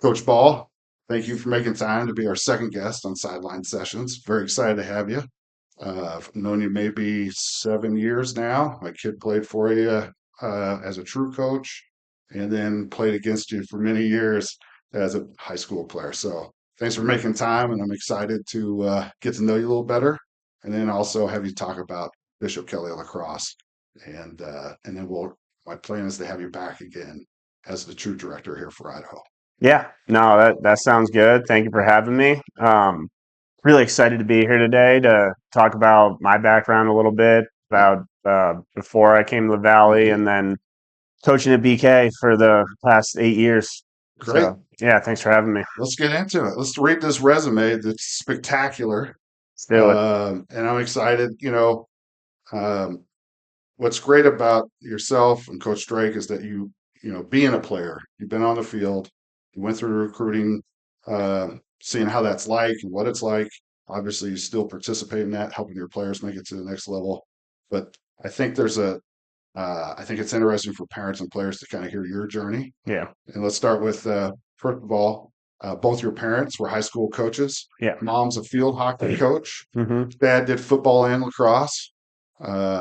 Coach Ball, thank you for making time to be our second guest on Sideline Sessions. Very excited to have you. I've known you maybe 7 years now. My kid played for you as a true coach and then played against you for many years as a high school player. So thanks for making time, and I'm excited to get to know you a little better, and then also have you talk about Bishop Kelly Lacrosse, and then my plan is to have you back again as the true director here for Idaho. Yeah, no, that sounds good. Thank you for having me. Really excited to be here today to talk about my background a little bit Yep. about before I came to the Valley and then coaching at BK for the past 8 years. Great. So yeah, thanks for having me. Let's get into it. Let's read this resume that's spectacular. Let's do it. And I'm excited. Um, what's great about yourself and Coach Drake is that being a player, you've been on the field, you went through recruiting, seeing how that's like and what it's like. Obviously, you still participate in that, helping your players make it to the next level. But I think I think it's interesting for parents and players to kind of hear your journey. Yeah, And let's start with, first of all, both your parents were high school coaches. yeah. Mom's a field hockey coach. hmm Dad did football and lacrosse.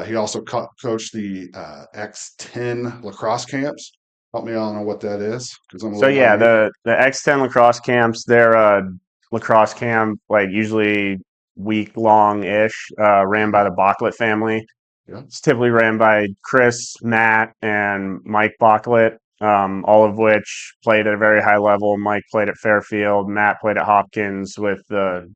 He also coached the X10 lacrosse camps. Help me out on what that is, because I'm a So little yeah, naive. the X10 lacrosse camps, they're lacrosse camp, like usually week long ish, ran by the Bocklet family. Yeah. It's typically ran by Chris, Matt, and Mike Bocklet, all of which played at a very high level. Mike played at Fairfield. Matt played at Hopkins with the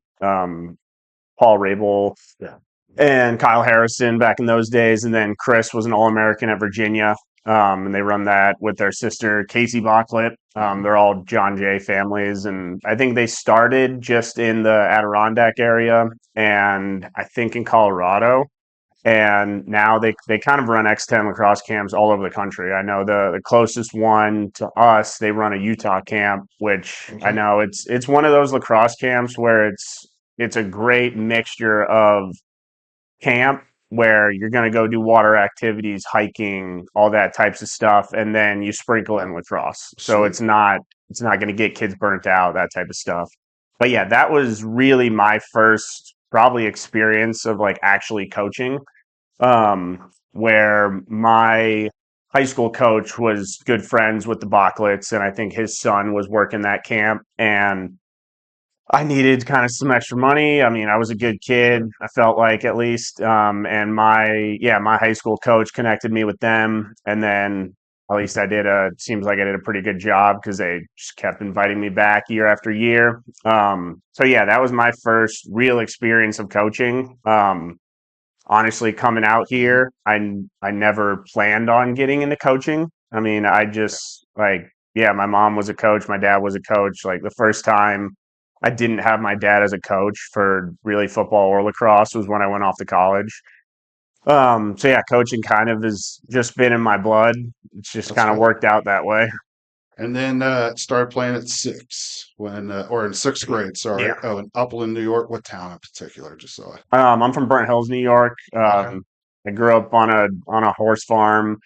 Paul Rabel Yeah. and Kyle Harrison back in those days. And then Chris was an All American at Virginia. And they run that with their sister, Casey Bocklet. They're all John Jay families. And I think they started just in the Adirondack area and I think in Colorado, and now they kind of run X10 lacrosse camps all over the country. I know the closest one to us, they run a Utah camp, which I Okay. know it's one of those lacrosse camps where it's a great mixture of camp where you're going to go do water activities, hiking, all that types of stuff, and then you sprinkle in lacrosse. So Sweet. it's not going to get kids burnt out, that type of stuff. But yeah, that was really my first probably experience of like actually coaching, where my high school coach was good friends with the Bocklets, and I think his son was working that camp, and I needed kind of some extra money. I mean, I was a good kid, I felt like at least. And my high school coach connected me with them. And then at least seems like I did a pretty good job because they just kept inviting me back year after year. So yeah, that was my first real experience of coaching. Honestly, coming out Mhm. here, I never planned on getting into coaching. I mean, I Yeah. just like, yeah, my mom was a coach, my dad was a coach. Like the first time I didn't have my dad as a coach for really football or lacrosse was when I went off to college. So yeah, coaching kind of has just been in my blood. It's just That's kind of good. worked out that way. And then started playing at six or in sixth grade. Sorry. Yeah. Oh, in Upland, New York. What town in particular? Just so I. I'm from Burnt Hills, New York. Okay. I grew up on a horse farm.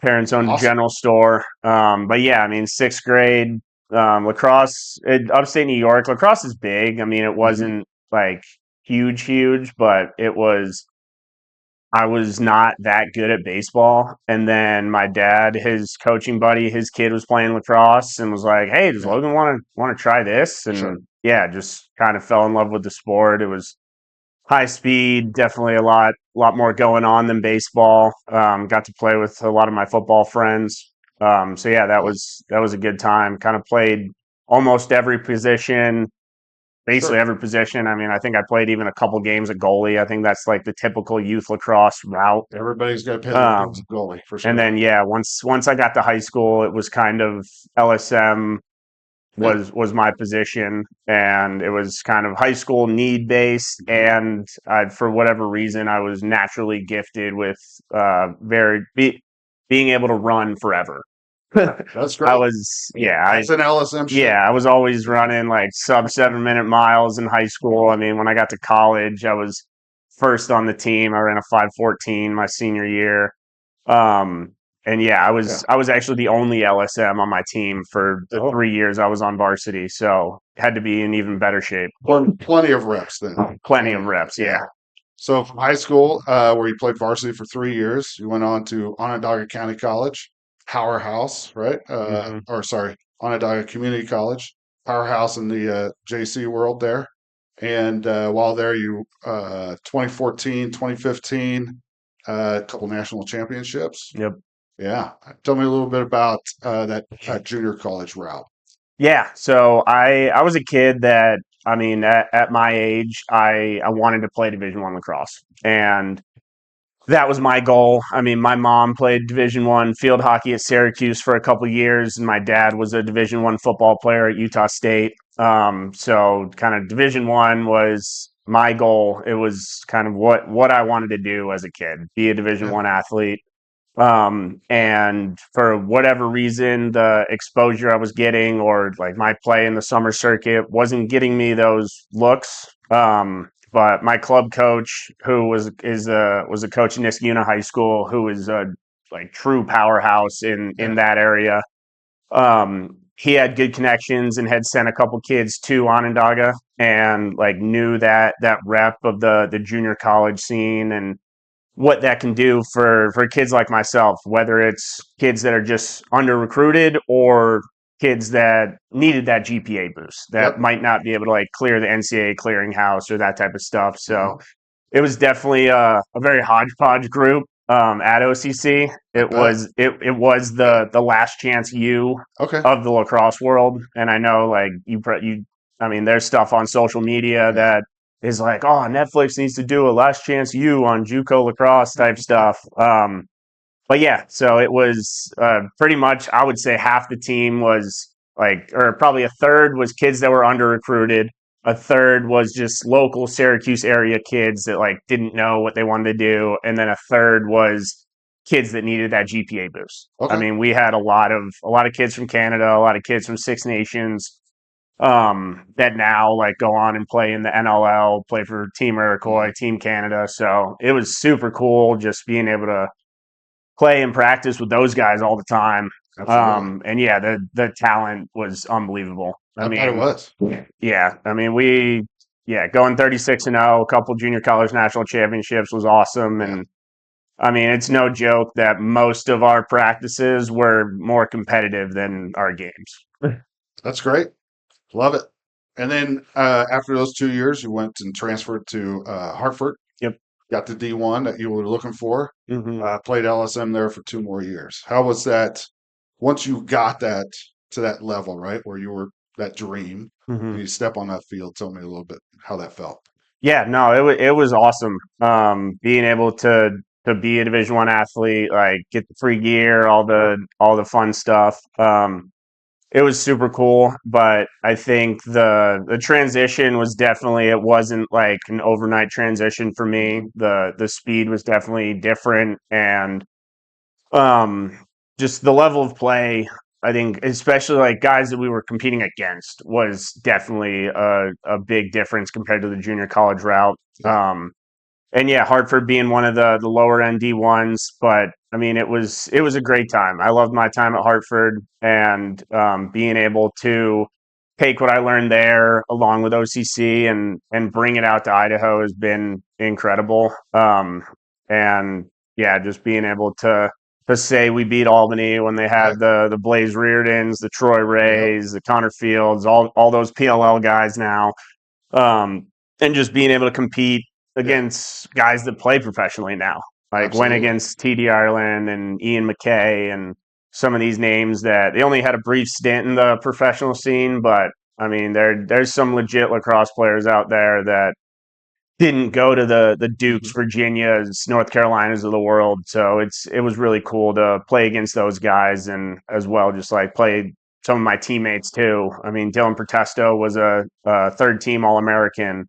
Parents owned a Awesome. general store. But yeah, I mean, sixth grade lacrosse, upstate New York. Lacrosse is big. I mean, it Hmm. wasn't like huge, but it was. I was not that good at baseball, and then my dad, his coaching buddy, his kid was playing lacrosse, and was like, "Hey, does Yeah. Logan want to try this?" Sure. And yeah, just kind of fell in love with the sport. It was high speed, definitely a lot more going on than baseball. Got to play with a lot of my football friends. So yeah, Awesome. that was a good time. Kind of played almost every position, basically Sure. every position. I mean, I think I played even a couple games at goalie. I think that's like the typical youth lacrosse route. Everybody's got to pay their bills Um, at goalie for and sure. then yeah, once I got to high school, it was kind of LSM Yeah. was my position, and it was kind of high school need based, Mhm. and for whatever reason I was naturally gifted with being able to run forever. That's I great. was yeah I That's an LSM shit. yeah I was always running like sub 7 minute miles in high school. I mean, when I got to college, I was first on the team. I ran a 5:14 my senior year. um yeah, Yeah. I was actually the only LSM on my team for the Oh, 3 years I was on varsity, so had to be in even better shape. plenty of reps then. Plenty of Plenty. reps, Yeah. yeah. So from high school, where you played varsity for 3 years, you went on to Onondaga County College, powerhouse, right? Hmm. Or sorry, Onondaga Community College, powerhouse in the JC world there. And while there, you 2014, 2015, a couple national championships. Yep. Yeah. Tell me a little bit about that junior college route. Yeah, so I was a kid that, I mean, at my age, I wanted to play Division I lacrosse, and that was my goal. I mean, my mom played Division I field hockey at Syracuse for a couple years, and my dad was a Division I football player at Utah State. So kind of Division I was my goal. It was kind of what I wanted to do as a kid, be a Division Yeah. I athlete. And for whatever reason, the exposure I was getting, or like my play in the summer circuit, wasn't getting me those looks. But my club coach, who was a coach in Niskayuna High School, who is a like true powerhouse in Yeah. that area. He had good connections and had sent a couple kids to Onondaga, and like knew that rep of the junior college scene, and what that can do for kids like myself, whether it's kids that are just under recruited or kids that needed that GPA boost that Yep. might not be able to like clear the NCAA clearinghouse or that type of stuff. So Mhm. it was definitely a very hodgepodge group at OCC. I bet. It was the last chance you Okay. of the lacrosse world, and I know like you. I mean, there's stuff on social media Yeah. that is like, oh, Netflix needs to do a last chance you on JUCO lacrosse type stuff. But yeah, so it was pretty much, I would say half the team was like, or probably a third was kids that were under recruited. A third was just local Syracuse area kids that like didn't know what they wanted to do. And then a third was kids that needed that GPA boost. I Okay. mean, we had a lot of kids from Canada, a lot of kids from Six Nations, that now like go on and play in the NLL, play for Team Mhm. Iroquois, Team Canada. So it was super cool just being able to play and practice with those guys all the time. Absolutely. And yeah, the talent was unbelievable. I I bet it mean, was. yeah, I mean going 36-0, a couple junior college national championships was awesome. Yeah. And I mean, it's no joke that most of our practices were more competitive than our games. That's great. Love it. And then after those 2 years, you went and transferred to Hartford, Yep. got the D1 that you were looking for, Hmm. played LSM there for 2 more years. How was that once you got that to that level, right, where you were that dream Hmm. and you step on that field? Tell me a little bit how that felt. Yeah, no, it was awesome. Being able to be a Division I athlete, like get the free gear, all the fun stuff. It was super cool, but I think the transition was definitely, it wasn't like an overnight transition for me. Hmm. The speed was definitely different, and um, just the level of play. I think, especially like guys that we were competing against, was definitely a big difference compared to the junior college route. Yeah. And yeah, Hartford being one of the lower end D1s, but I mean, it was a great time. I loved my time at Hartford, and being able to take what I learned there along with OCC and bring it out to Idaho has been incredible. And yeah, just being able to say we beat Albany when they Right. had the Blaze Reardons, the Troy Yep. Rays, the Connor Fields, all those PLL guys now, and just being able to compete Yeah. against guys that play professionally now. Like went Absolutely. against TD Ireland and Ian McKay and some of these names that they only had a brief stint in the professional scene, but I mean there's some legit lacrosse players out there that didn't go to the Dukes, Hmm. Virginias, North Carolinas of the world. So it was really cool to play against those guys, and as well just like play some of my teammates too. I mean, Dylan Protesto was a third team All American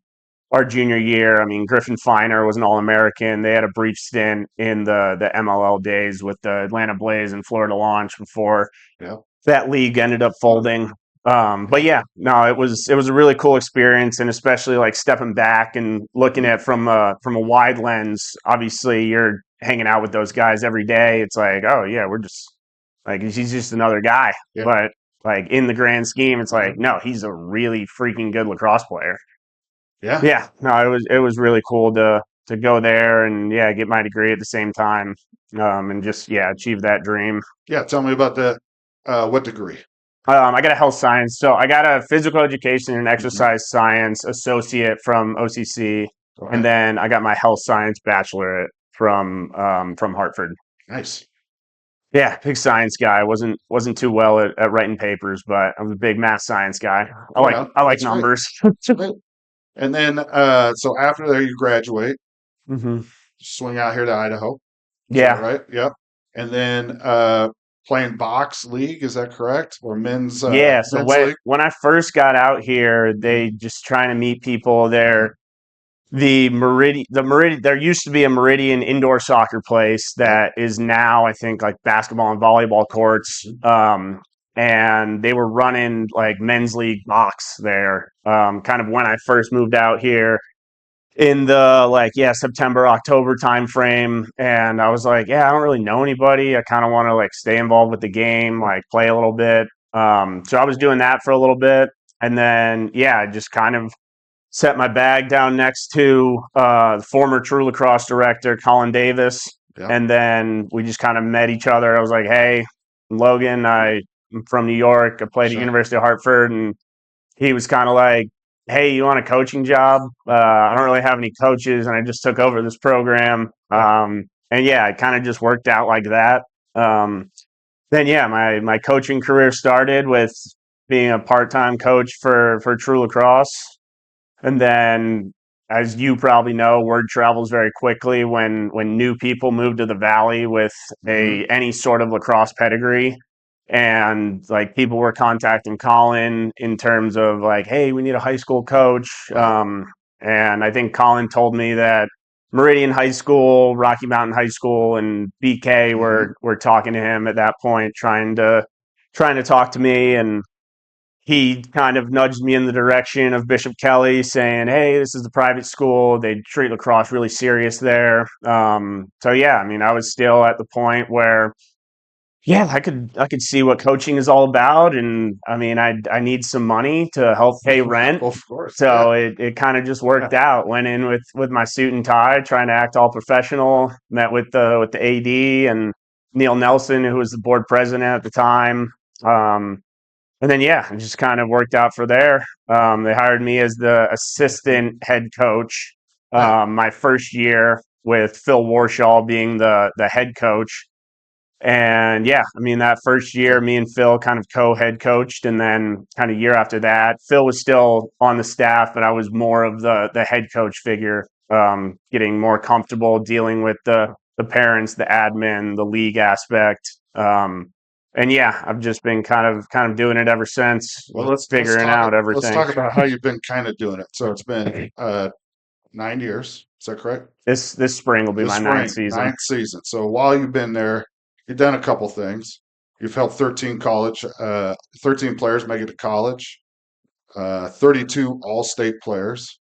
our junior year. I mean, Griffin Finer was an All American. They had a brief stint in the MLL days with the Atlanta Blaze and Florida Launch before Yeah. that league ended up folding. But Yeah. yeah, no, it was a really cool experience, and especially like stepping back and looking Mhm. at from a wide lens. Obviously, you're hanging out with those guys every day, it's like, oh yeah, we're just like he's just another guy. Yeah. But like in the grand scheme, it's Uh-huh. like no, he's a really freaking good lacrosse player. Yeah. Yeah, no, it was really cool to go there and yeah, get my degree at the same time, and just yeah, achieve that dream. Yeah. Tell me about that. What degree? I got a health science, so I got a physical education and Hmm. exercise science associate from OCC, and Okay. then I got my health science bachelorate from Hartford. Nice. Yeah, big science guy. Wasn't too well at writing papers, but I was a big math science guy. I Oh, like yeah. I like That's great. numbers. Great. And then, so after there, you graduate, Hmm. swing out here to Idaho. Is that Yeah, right? Yep. And then, playing box league. Is that correct? Or yeah. So men's league? when I first got out here, Mhm. they just trying to meet people Uh-huh. there. The Meridian, there used to be a Meridian indoor soccer place Yep. that is now I think like basketball and volleyball courts, Mhm. and they were running like men's league box there, kind of when I first moved out here in the like yeah September October time frame, and I was like, yeah, I don't really know anybody, I kind of want to like stay involved with the game, Yep. like play a little bit. So I was doing that for a little bit, and then yeah, I just kind of set my bag down next to the former True Lacrosse director, Colin Davis. Yep. And then we just kind of met each other. I was like, hey, Logan, I'm from New York. I played at Sure. University of Hartford. And he was kind of like, hey, you want a coaching job? I don't really have any coaches. And I just took over this program. Yeah. And yeah, it kind of just worked out like that. Um, then yeah, my coaching career started with being a part-time coach for True Lacrosse, and then, as you probably know, word travels very quickly when new people move to the valley with Hmm. a any sort of lacrosse pedigree. And like people were contacting Colin in terms of like, hey, we need a high school coach. Right. And I think Colin told me that Meridian High School, Rocky Mountain High School, and BK Hmm. were talking to him at that point, trying to talk to me. And he kind of nudged me in the direction of Bishop Kelly, saying, "Hey, this is the private school. They treat lacrosse really serious there." So yeah, I mean, I was still at the point where, yeah, I could see what coaching is all about, and I mean, I need some money to help pay rent. Of course. Yeah. So it kind of just Yeah. worked out. Went in with my suit and tie, trying to act all professional. Met with the AD and Neil Nelson, who was the board president at the time. Um, and then yeah, it just kind of worked out for there. They hired me as the assistant head coach Right. my first year, with Phil Warshaw being the head coach. And yeah, I mean that first year, me and Phil kind of co-head coached, and then kind of year after that, Phil was still on the staff, but I was more of the head coach figure, getting more comfortable dealing with the parents, the admin, the league aspect. And yeah, I've just been kind of doing it ever since, Well, figuring out let's everything. talk about how you've been kind of doing it. So it's been 9 years. Is that correct? This spring will be This my ninth spring, season. ninth season. So while you've been there, you've done a couple things. You've helped 13 players make it to college, 32 all-state players,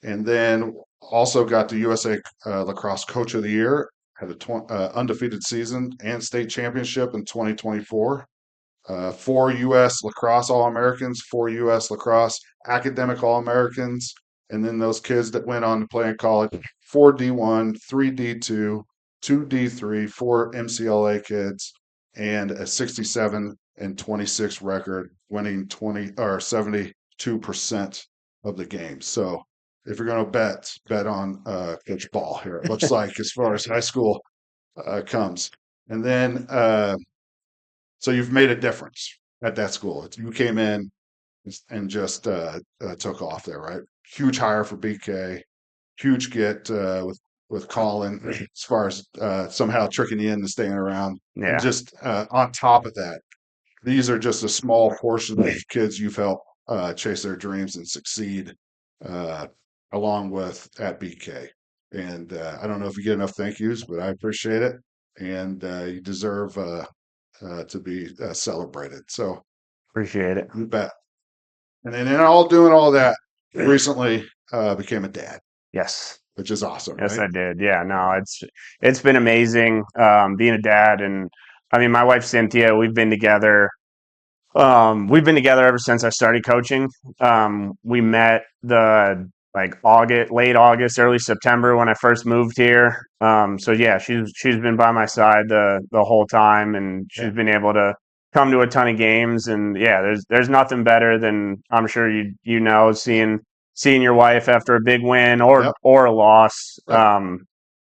and then also got the USA Lacrosse Coach of the Year. Had a undefeated season and state championship in 2024. Four U.S. Lacrosse All Americans, four U.S. Lacrosse Academic All Americans, and then those kids that went on to play in college, four D1, three D2, two D3, four MCLA kids, and a 67 and 26 record, winning 20 or 72% of the games. So if you're going to bet on Coach Ball here. It looks like as far as high school comes, and then. So you've made a difference at that school. You came in and just took off there, right? Huge hire for BK, huge get with Colin as far as somehow tricking you into staying around, and Yeah, just on top of that, these are just a small portion of kids you've helped chase their dreams and succeed, uh, along with at BK. And I don't know if you get enough thank yous, but I appreciate it, and you deserve to be celebrated. So appreciate it. you bet. And then in all doing all that, recently became a dad. Yes. which is awesome, Yes, right? I did. Yeah, no, it's been amazing being a dad, and I mean, my wife Cynthia, we've been together ever since I started coaching. We met the like August, late August, early September when I first moved here. So yeah, she's been by my side the whole time, and she's Yeah. been able to come to a ton of games. And yeah, there's nothing better than, I'm sure you know, seeing your wife after a big win Yep. or a loss. Yep.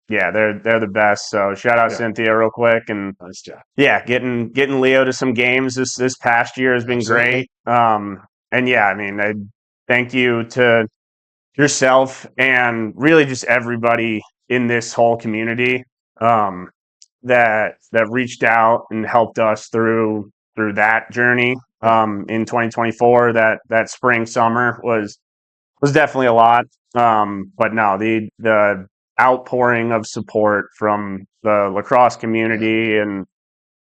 Yeah, they're the best. So shout out Yeah. Cynthia real quick. And Nice job. yeah, getting Leo to some games this past year has been Absolutely. great. And yeah, I mean, I thank you to yourself and really just everybody in this whole community um, that reached out and helped us through that journey Yeah. in 2024. That spring summer was definitely a lot. But no, the outpouring of support from the lacrosse Yeah. community and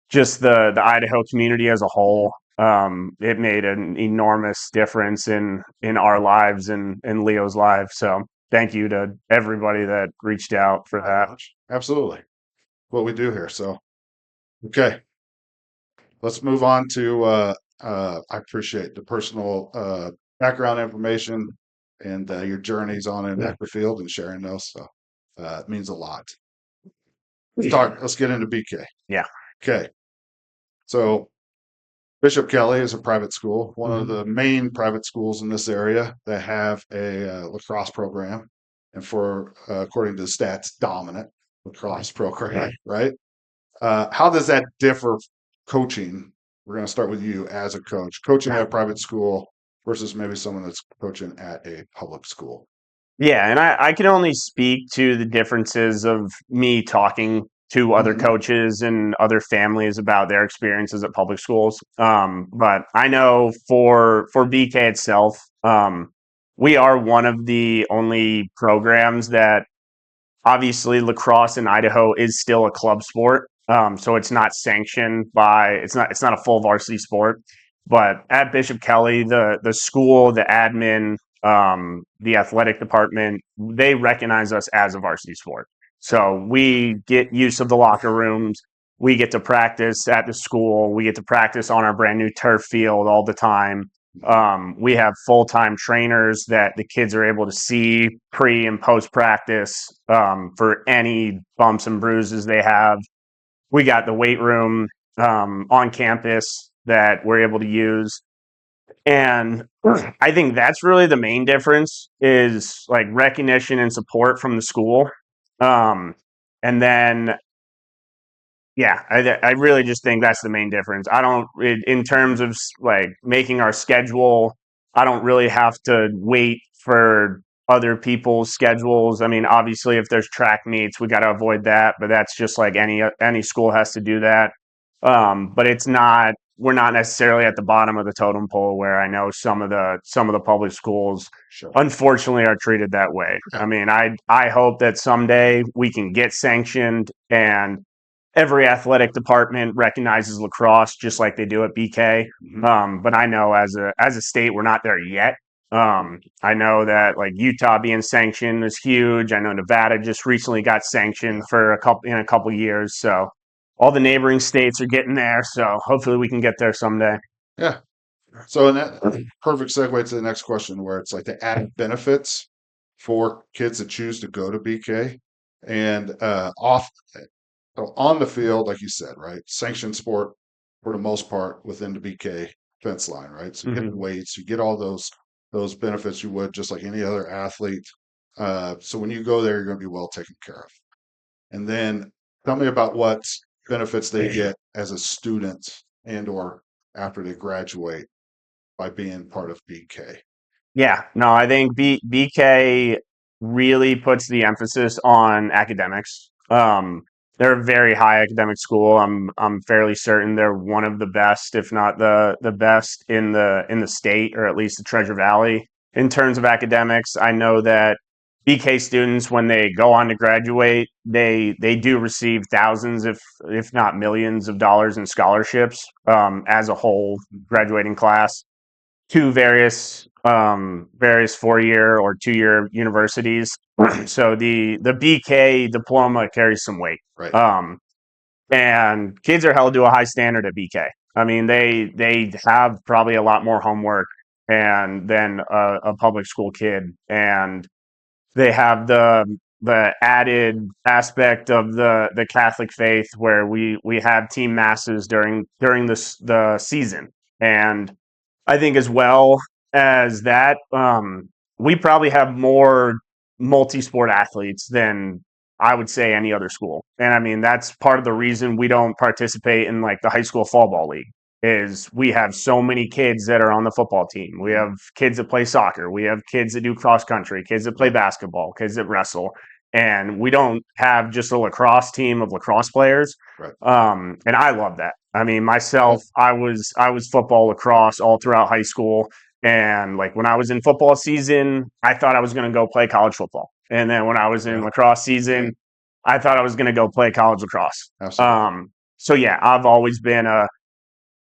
just the Idaho community as a whole. It made an enormous difference in our lives and Leo's life. So thank you to everybody that reached out for My that. gosh. Absolutely. What we do here. So, okay, let's move on to, I appreciate the personal background information and your journeys on and at the field and sharing those. So, it means a lot. Let's get into BK. Yeah. Okay. So, Bishop Kelly is a private school, one of Mhm. the main private schools in this area that have a lacrosse program, and for according to the stats, dominant lacrosse program, right? How does that differ coaching? We're going to start with you as a coach, coaching at a private school versus maybe someone that's coaching at a public school. Yeah, and I can only speak to the differences of me talking to other Hmm. coaches and other families about their experiences at public schools. But I know for BK itself, we are one of the only programs that, obviously, lacrosse in Idaho is still a club sport. So it's not sanctioned by, it's not a full varsity sport. But at Bishop Kelly, the school, the admin, the athletic department, they recognize us as a varsity sport. So we get use of the locker rooms. We get to practice at the school. We get to practice on our brand new turf field all the time. We have full-time trainers that the kids are able to see pre and post practice for any bumps and bruises they have. We got the weight room on campus that we're able to use. And I think that's really the main difference, is like recognition and support from the school. Um, and then yeah, I really just think that's the main difference. I don't, in terms of like making our schedule, I don't really have to wait for other people's schedules. I mean, obviously, if there's track meets, we got to avoid that, but that's just like any school has to do that. But it's not, we're not necessarily at the bottom of the totem pole where I know some of the public schools Sure. unfortunately are treated that way. Yeah. I mean, I hope that someday we can get sanctioned and every athletic department recognizes lacrosse just like they do at BK. Mhm. But I know as a state, we're not there yet. I know that like Utah being sanctioned is huge. I know Nevada just recently got sanctioned Yeah. for a couple years. So all the neighboring states are getting there. So hopefully we can get there someday. Yeah. So, and that perfect segue to the next question, where it's like the added benefits for kids that choose to go to BK and off. So on the field, like you said, right? Sanctioned sport for the most part within the BK fence line, right? So you get the Mhm. weights, you get all those benefits you would just like any other athlete. So when you go there, you're going to be well taken care of. And then tell me about what benefits they get as a student and or after they graduate by being part of BK. Yeah, no, I think BK really puts the emphasis on academics. They're a very high academic school. I'm fairly certain they're one of the best, if not the best in the state, or at least the Treasure Valley in terms of academics. I know that BK students, when they go on to graduate, they do receive thousands, if not millions of dollars in scholarships as a whole graduating class to various various 4-year or 2-year universities. So the BK diploma carries some weight. Right. And kids are held to a high standard at BK. I mean, they have probably a lot more homework and than a public school kid, and they have the added aspect of the Catholic faith where we have team masses during the season. And I think as well as that, we probably have more multi-sport athletes than I would say any other school. And I mean, that's part of the reason we don't participate in like the high school fall ball league is we have so many kids that are on the football team. We have kids that play soccer. We have kids that do cross country, kids that play basketball, kids that wrestle. And we don't have just a lacrosse team of lacrosse players. Right. And I love that. I mean, myself, I was football, lacrosse all throughout high school. And like when I was in football season, I thought I was going to go play college football. And then when I was in lacrosse season, I thought I was going to go play college lacrosse. Absolutely. So yeah, I've always been a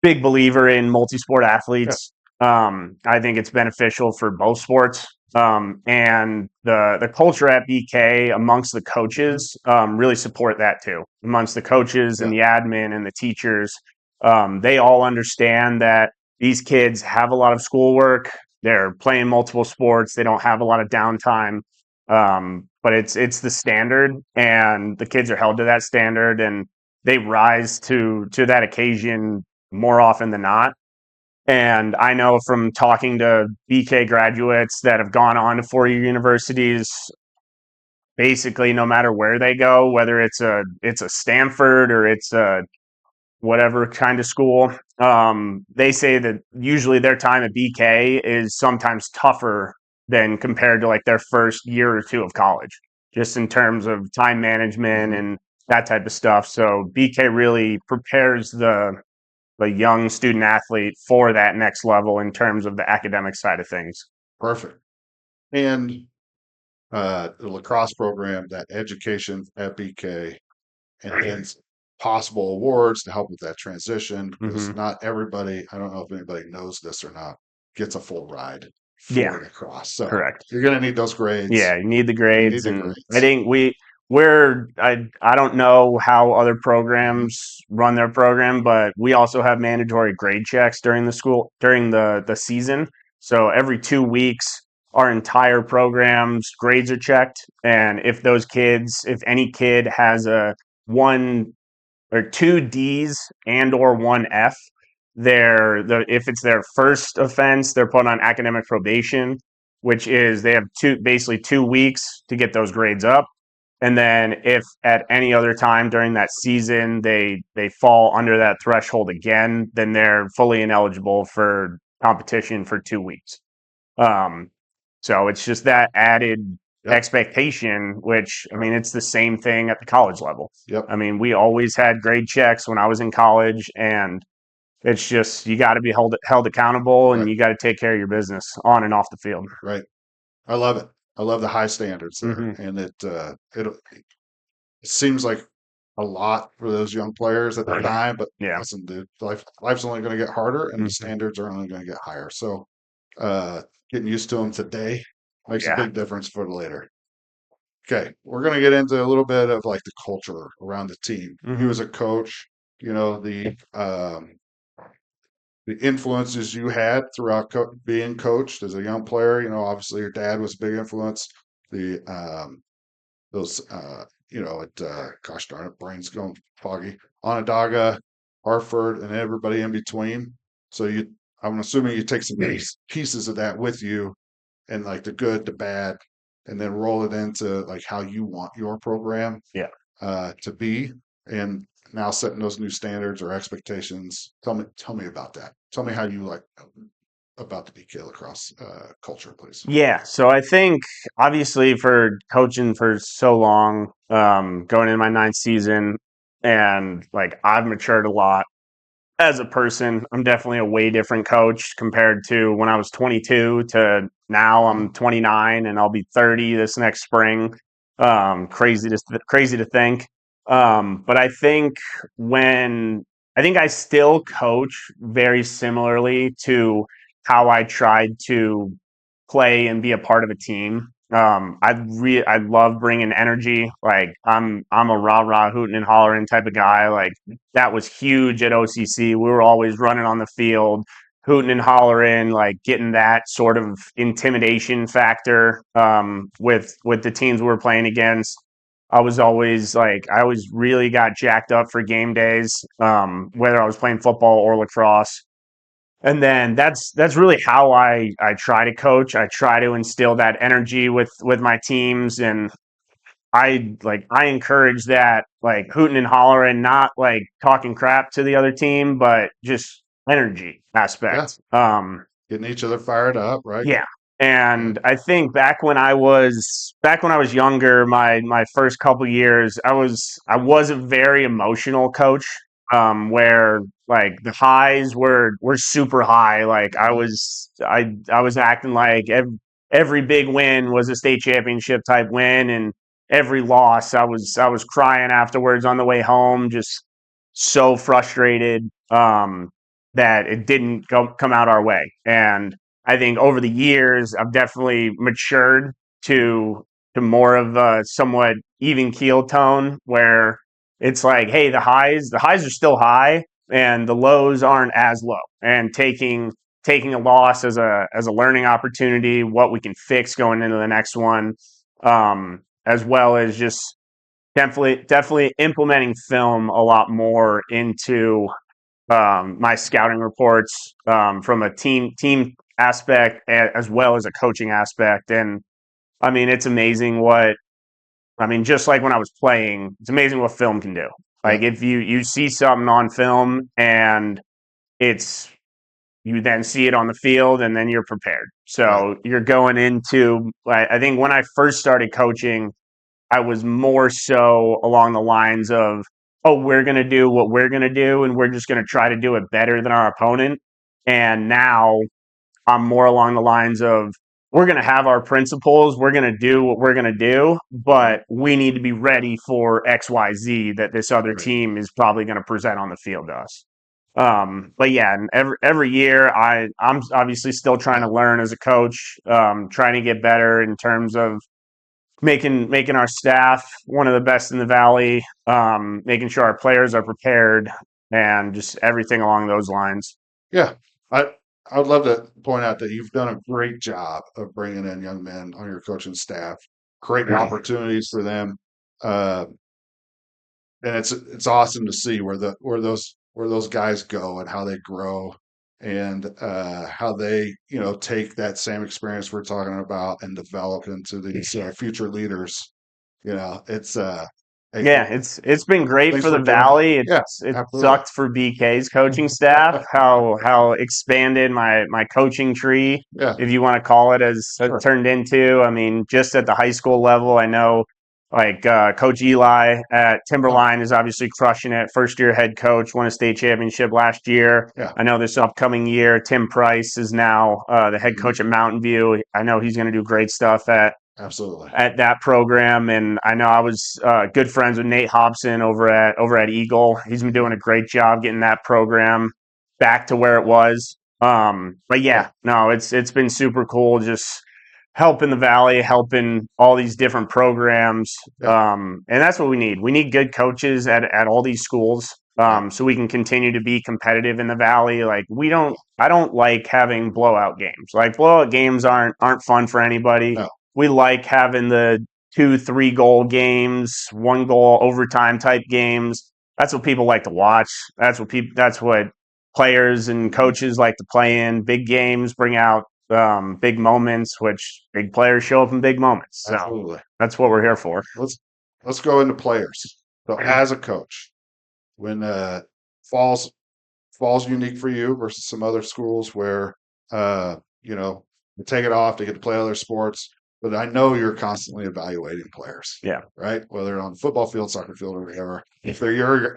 big believer in multi-sport athletes. I think it's beneficial for both sports. And the culture at BK amongst the coaches really support that too. Amongst the coaches and the admin and the teachers, they all understand that these kids have a lot of schoolwork. They're playing multiple sports. They don't have a lot of downtime. But it's the standard, and the kids are held to that standard, and they rise to that occasion more often than not. And I know from talking to BK graduates that have gone on to 4-year universities, basically no matter where they go, whether it's a Stanford or it's a whatever kind of school, they say that usually their time at BK is sometimes tougher than compared to like their first year or two of college, just in terms of time management and that type of stuff. So BK really prepares the young student athlete for that next level in terms of the academic side of things. Perfect. And the lacrosse program, that education at BK, and then possible awards to help with that transition because not everybody, I don't know if anybody knows this or not, gets a full ride for lacrosse. So Correct. you're going to need those grades. Yeah, you need the You grades, need the and grades. I think I don't know how other programs run their program, but we also have mandatory grade checks during the season. So every 2 weeks, our entire program's grades are checked, and if any kid has a 1 or 2 Ds and or 1 F, if it's their first offense, they're put on academic probation, which is they have basically 2 weeks to get those grades up. And then if at any other time during that season they fall under that threshold again, then they're fully ineligible for competition for 2 weeks. So it's just that added expectation, which I mean, it's the same thing at the college level. I mean, we always had grade checks when I was in college, and it's just you got to be held accountable, and you got to take care of your business on and off the field. Right. I love it. I love the high standards there, and it seems like a lot for those young players at the time. But listen, dude, life's only going to get harder, and the standards are only going to get higher. So getting used to them today makes a big difference for later. Okay, we're going to get into a little bit of like the culture around the team. You as a coach, you know the influences you had throughout being coached as a young player. You know, obviously your dad was a big influence. The those gosh darn it, brain's going foggy. Onondaga, Hartford, and everybody in between. So I'm assuming you take some pieces of that with you, and like the good, the bad, and then roll it into like how you want your program to be. And now setting those new standards or expectations. Tell me about that. Tell me how you like about the BK lacrosse culture, please. Yeah, so I think obviously for coaching for so long, going in my 9th season, and like I've matured a lot as a person. I'm definitely a way different coach compared to when I was 22 to now. I'm 29 and I'll be 30 this next spring. Crazy to think. But I think I still coach very similarly to how I tried to play and be a part of a team. I love bringing energy. Like I'm a rah rah hooting and hollering type of guy. Like that was huge at OCC. We were always running on the field, hooting and hollering, like getting that sort of intimidation factor with the teams we were playing against. I always really got jacked up for game days, whether I was playing football or lacrosse. And then that's really how I try to coach. I try to instill that energy with my teams, and I encourage that, like hooting and hollering, not like talking crap to the other team, but just energy Yeah. aspect. Getting each other fired up, right? Yeah. Yeah. And I think back when I was younger, my first couple years, I was a very emotional coach. Where like the highs were super high. Like I was acting like every big win was a state championship type win, and every loss I was crying afterwards on the way home, just so frustrated that it didn't come out our way. And I think over the years, I've definitely matured to more of a somewhat even keel tone where it's like, hey, the highs are still high and the lows aren't as low. And taking a loss as a learning opportunity, what we can fix going into the next one, as well as just definitely implementing film a lot more into my scouting reports, from a team aspect as well as a coaching aspect. And I mean, it's amazing what I mean. Just like when I was playing, it's amazing what film can do. Yeah. Like if you see something on film and it's you then see it on the field and then you're prepared. Right. So you're going into. I think when I first started coaching, I was more so along the lines of, oh, we're going to do what we're going to do, and we're just going to try to do it better than our opponent. And now I'm more along the lines of, we're going to have our principles, we're going to do what we're going to do, Mhm. but we need to be ready for XYZ that this other Right. team is probably going to present on the field to us. But yeah, and every year I'm obviously still trying Yeah. to learn as a coach, trying to get better in terms of making our staff one of the best in the valley, making sure our players are prepared, and just everything along those lines. Yeah. I I would love to point out that you've done a great job of bringing in young men on your coaching staff, creating opportunities for them. Uh, and it's awesome to see where those guys go and how they grow and how they take that same experience we're talking about and develop into these future leaders. It's Yeah, it's been great thanks for for the doing that. Valley. Yeah, It absolutely. sucked for BK's coaching staff. How expanded my coaching tree, Yeah, if you want to call it, has sure. turned into. I mean, just at the high school level, I know like Coach Eli at Oh, Timberline is obviously crushing it. First year head coach, won a state championship last year. yeah. I know this upcoming year, Tim Price is now the head Mhm. coach at Mountain View. I know he's going to do great stuff Absolutely. at that program. And I know I was good friends with Nate Hobson over at Eagle. He's been doing a great job getting that program back to where it was. But Yeah, yeah, no, it's been super cool just helping the Valley, helping all these different programs. yeah, And that's what we need. We need good coaches at all these schools. right. So we can continue to be competitive in the Valley. Like I don't like having blowout games. Like blowout games aren't fun for anybody. No, We like having the 2, 3 goal games, 1 goal overtime type games. That's what people like to watch. That's what players and coaches like to play in. Big games bring out big moments, which big players show up in big moments. So absolutely. that's what we're here for. Let's let's go into players. So as a coach, when falls falls unique for you versus some other schools where uh, they take it off, they get to play other sports. But I know you're constantly evaluating players, Yeah. right? Whether on the football field, soccer field, or whatever. If they're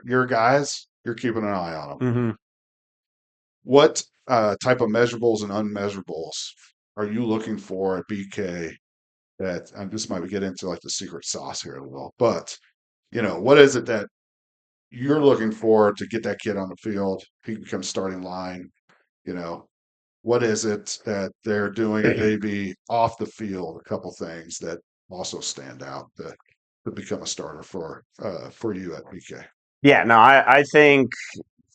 your guys, you're keeping an eye on them. Hmm. What type of measurables and unmeasurables are you looking for at BK that this might get into like the secret sauce here a little, but what is it that you're looking for to get that kid on the field? He becomes starting line, you know. what is it that they're doing maybe off the field? A couple things that also stand out to become a starter for you at BK. Yeah, no, I think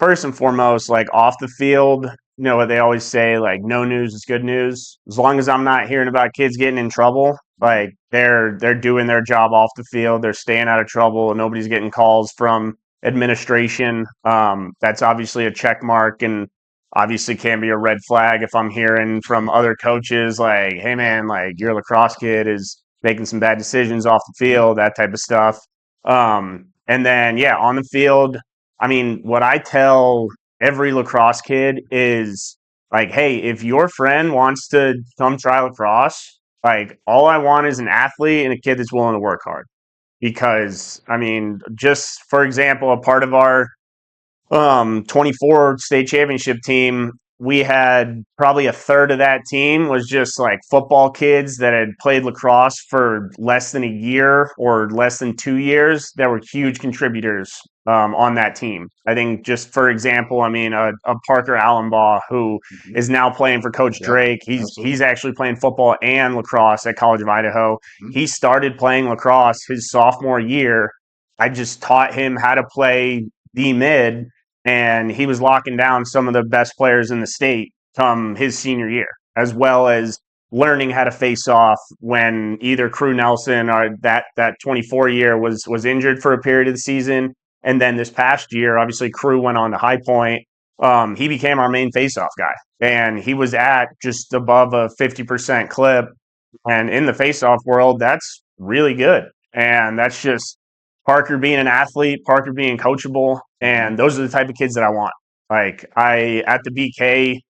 first and foremost, like off the field, you know what they always say, like no news is good news. As long as I'm not hearing about kids getting in trouble, like they're doing their job off the field, they're staying out of trouble, and nobody's getting calls from administration. That's obviously a check mark, and obviously can be a red flag if I'm hearing from other coaches like, "Hey man, like your lacrosse kid is making some bad decisions off the field," that type of stuff. And then yeah, on the field, I mean, what I tell every lacrosse kid is like, hey, if your friend wants to come try lacrosse, like all I want is an athlete and a kid that's willing to work hard. Because I mean, just for example, a part of our 24 state championship team, we had probably a third of that team was just like football kids that had played lacrosse for less than a year or less than 2 years that were huge contributors on that team. I think just for example, I mean, a Parker Allenbaugh who Mhm. is now playing for Coach Yep, Drake. He's absolutely. actually playing football and lacrosse at College of Idaho. Mhm. He started playing lacrosse his sophomore year. I just taught him how to play D mid, and he was locking down some of the best players in the state come his senior year, as well as learning how to face off when either Crew Nelson or that 24 year was injured for a period of the season, and then this past year, obviously Crew went on to High Point. He became our main face-off guy, and he was at just above a 50% clip. And in the face-off world, that's really good, and that's just Parker being an athlete, Parker being coachable, Mhm. and those are the type of kids that I want. Like I at the BK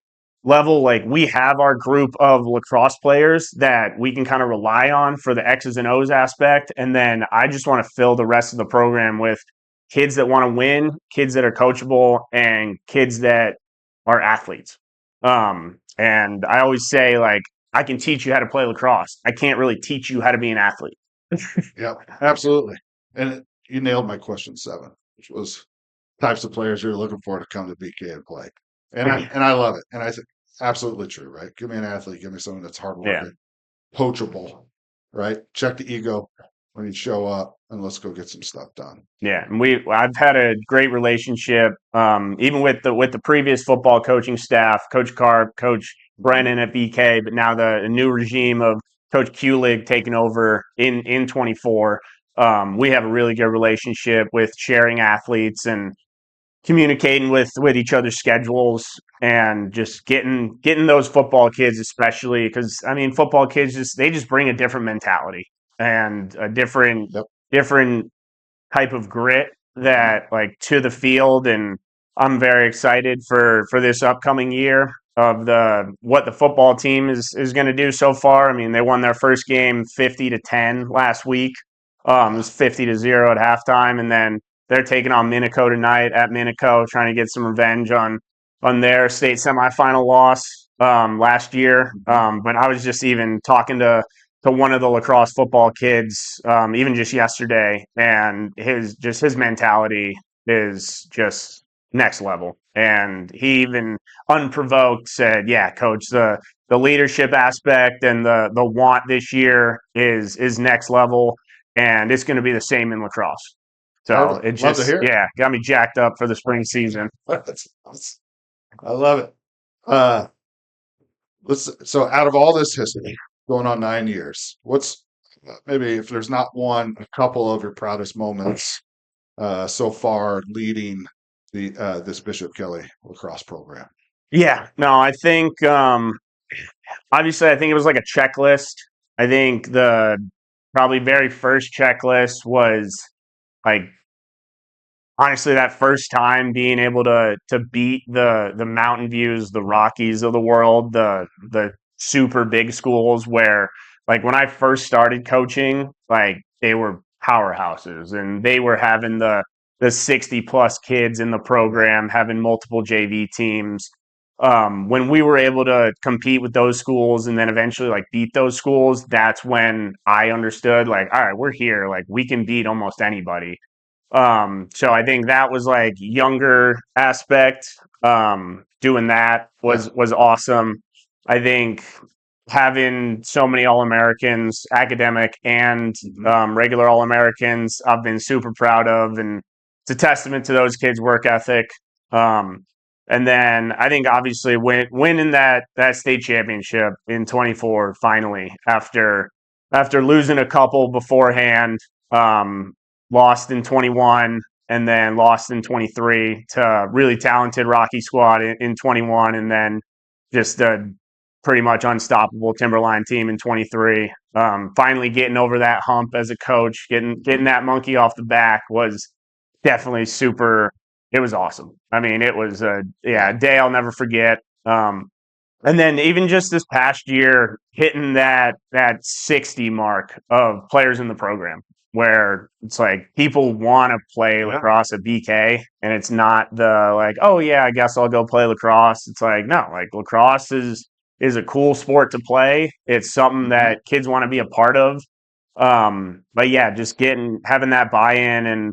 level, like we have our group of lacrosse players that we can kind of rely on for the X's and O's aspect, and then I just want to fill the rest of the program with kids that want to win, kids that are coachable, and kids that are athletes. And I always say like I can teach you how to play lacrosse. I can't really teach you how to be an athlete. Yep, absolutely. And you nailed my question seven, which was types of players you're looking for to come to BK and play. And I love it. And I think absolutely true, right? Give me an athlete, give me someone that's Yeah. hardworking, coachable, right? Check the ego when you show up, and let's go get some stuff done. Yeah, and I've had a great relationship, even with the previous football coaching staff, Coach Carp, Coach Mhm. Brennan at BK, but now the new regime of Coach Kulig taking over in 24. We have a really good relationship with sharing athletes and communicating with each other's schedules and just getting those football kids, especially because I mean football kids just bring a different mentality and a Yep. different type of grit Mhm. that like to the field. And I'm very excited for this upcoming year of the what the football team is going to do so far. I mean, they won their first game 50-10 last week. It Yeah. was 50-0 at halftime, and then they're taking on Minico tonight at Minico, trying to get some revenge on their state semifinal loss last year. Mhm. But I was just even talking to one of the lacrosse football kids, even just yesterday, and his mentality is just next level. And he even unprovoked said, "Yeah, coach, the leadership aspect and the want this year is next level, and it's going to be the same in lacrosse." So Perfect. it Love to just hear yeah got me jacked up for the spring season. it. I love it. Uh, so out of all this history, going on 9 years, what's maybe if there's not one, a couple of your proudest moments so far leading the this Bishop Kelly lacrosse program? Yeah, no, I think obviously I think it was like a checklist. I think the probably very first checklist was like honestly that first time being able to beat the Mountain Views, the Rockies of the world, the super big schools where like when I first started coaching, like they were powerhouses and they were having the 60 plus kids in the program, having multiple JV teams. When we were able to compete with those schools and then eventually like beat those schools, that's when I understood like, all right, we're here, like we can beat almost anybody. So I think that was like younger aspect. Doing that Yeah. was awesome. I think having so many All-Americans, academic and Hmm. regular All-Americans, I've been super proud of, and it's a testament to those kids' work ethic. Um, and then I think obviously winning that state championship in 24 finally after losing a couple beforehand, um, lost in 21 and then lost in 23 to a really talented Rocky squad in 21, and then just a pretty much unstoppable Timberline team in 23. Finally getting over that hump as a coach, getting that monkey off the back was definitely super. It was awesome. I mean, it was a Yeah. day I'll never forget. And then even just this past year, hitting that 60 mark of players in the program, where it's like people want to play Yeah. lacrosse at BK, and it's not the like, oh yeah, I guess I'll go play lacrosse. It's like no, like lacrosse is a cool sport to play. It's something Hmm. that kids want to be a part of. But yeah, just having that buy-in and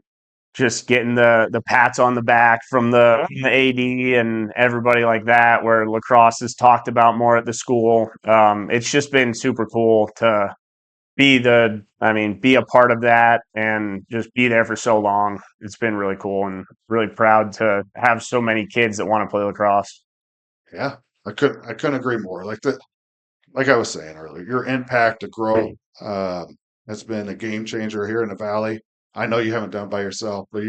just getting the pats on the back from the AD and everybody like that, where lacrosse is talked about more at the school. It's just been super cool to be a part of that and just be there for so long. It's been really cool and really proud to have so many kids that want to play lacrosse. Yeah. I couldn't agree more. Like I was saying earlier, your impact to grow has been a game changer here in the Valley. I know you haven't done it by yourself, but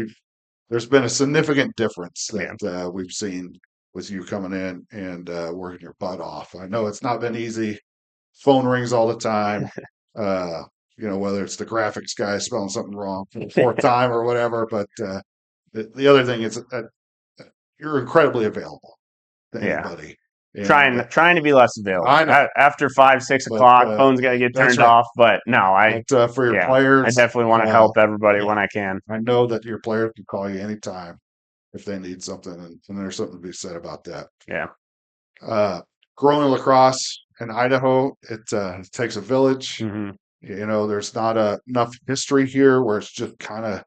there's been a significant difference Yeah. that we've seen with you coming in and working your butt off. I know it's not been easy. Phone rings all the time. Uh, whether it's the graphics guy spelling something wrong for the fourth time or whatever. But the other thing is that you're incredibly available to Yeah. anybody. And Trying to be less available. I know, After 5, 6 but o'clock, phone's got to get that's turned right. off. But no, But for your yeah, I players, definitely want to help everybody yeah, when I can. I know that your players can call you anytime if they need something, and there's something to be said about that. Yeah. Uh, Growing lacrosse in Idaho, it takes a village. Hmm. There's not enough history here where it's just kind of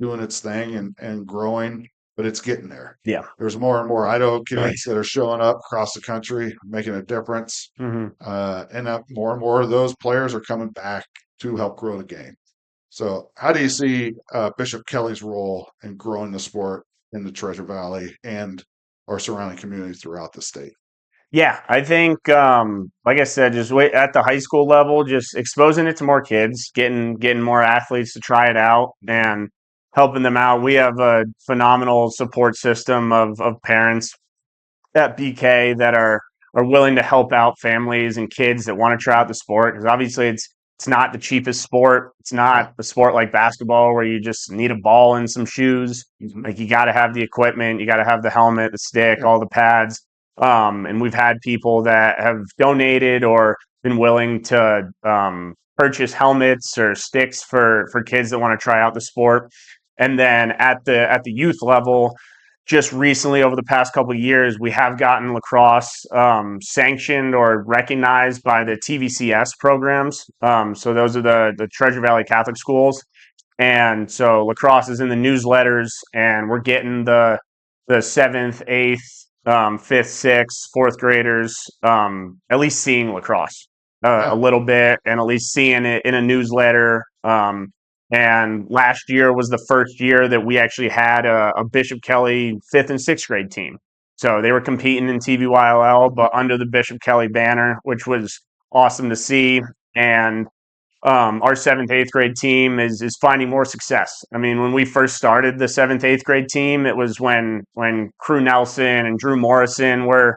doing its thing and growing, but it's getting there. Yeah. There's more and more Idaho Right. kids that are showing up across the country, making a difference. Hmm. And more and more of those players are coming back to help grow the game. So, how do you see Bishop Kelly's role in growing the sport in the Treasure Valley and our surrounding communities throughout the state? Yeah, I think, like I said, just wait at the high school level, just exposing it to more kids, getting more athletes to try it out, Mhm. and helping them out. We have a phenomenal support system of parents at BK that are willing to help out families and kids that want to try out the sport, because obviously it's not the cheapest sport. It's Yeah. not a sport like basketball where you just need a ball and some shoes. Hmm. Like you got to have the equipment, you got to have the helmet, the stick, Yeah. all the pads. And we've had people that have donated or been willing to purchase helmets or sticks for kids that want to try out the sport. And then at the youth level, just recently over the past couple of years, we have gotten lacrosse sanctioned or recognized by the TVCS programs. So those are the Treasure Valley Catholic schools, and so lacrosse is in the newsletters, and we're getting the seventh, eighth, fifth, sixth, fourth graders at least seeing lacrosse a Yeah. little bit, and at least seeing it in a newsletter. And last year was the first year that we actually had a Bishop Kelly fifth and sixth grade team. So they were competing in TVYLL, but under the Bishop Kelly banner, which was awesome to see. And our seventh, eighth grade team is finding more success. I mean, when we first started the seventh, eighth grade team, it was when Crew Nelson and Drew Morrison were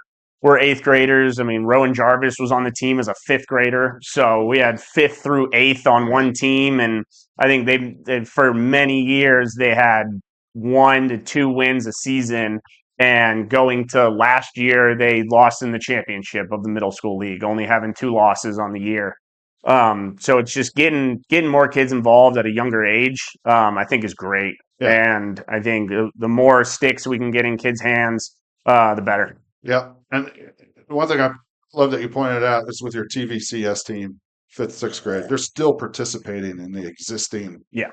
eighth graders. I mean, Rowan Jarvis was on the team as a fifth grader, so we had fifth through eighth on Yeah. one team, and I think they for many years they had 1 to 2 wins a season. And going to last year, they lost in the championship of the middle school league, only having 2 losses on the year. So it's just getting more kids involved at a younger age. I think is great, Yeah. and I think the more sticks we can get in kids' hands, the better. Yeah. And the one thing I love that you pointed out is with your TVCS team, fifth, sixth grade, they're still participating in the existing Yeah.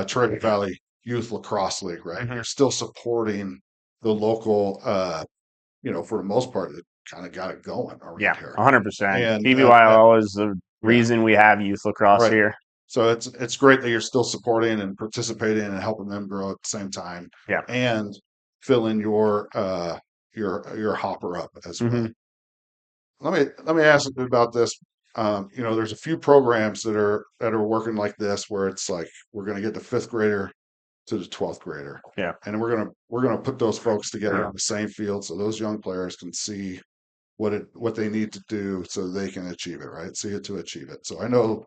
Treasure Valley Youth Lacrosse League, right? Hmm. You're still supporting the local, for the most part, kind of got it going Yeah, around here. 100%. And BBYL is the yeah, reason we have youth lacrosse right. here. So it's great that you're still supporting and participating and helping them grow at the same time, Yeah. and filling your hopper up as well. Hmm. Let me ask you about this. There's a few programs that are working like this, where it's like we're going to get the fifth grader to the 12th grader, Yeah. and we're gonna put those folks together on the same field, so those young players can see what they need to do so they can achieve it, right? See it to achieve it. So I know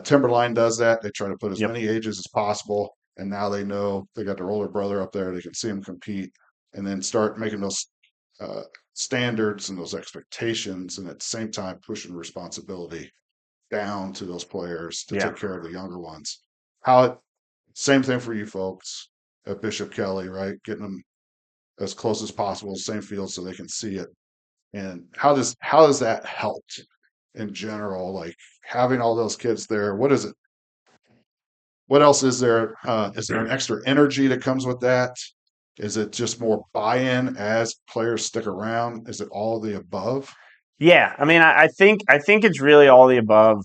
Timberline does that. They try to put as Yep. many ages as possible, and now they know they got their older brother up there. They can see him compete, and then start making those uh, standards and those expectations, and at the same time pushing responsibility down to those players to Yeah. take care of the younger ones. How Same thing for you folks at Bishop Kelly, right? Getting them as close as possible, same field, so they can see it. And how does that help in general? Like having all those kids there, what is it? What else is there? Is there an extra energy that comes with that? Is it just more buy-in as players stick around? Is it all the above? Yeah, I mean, I think it's really all the above,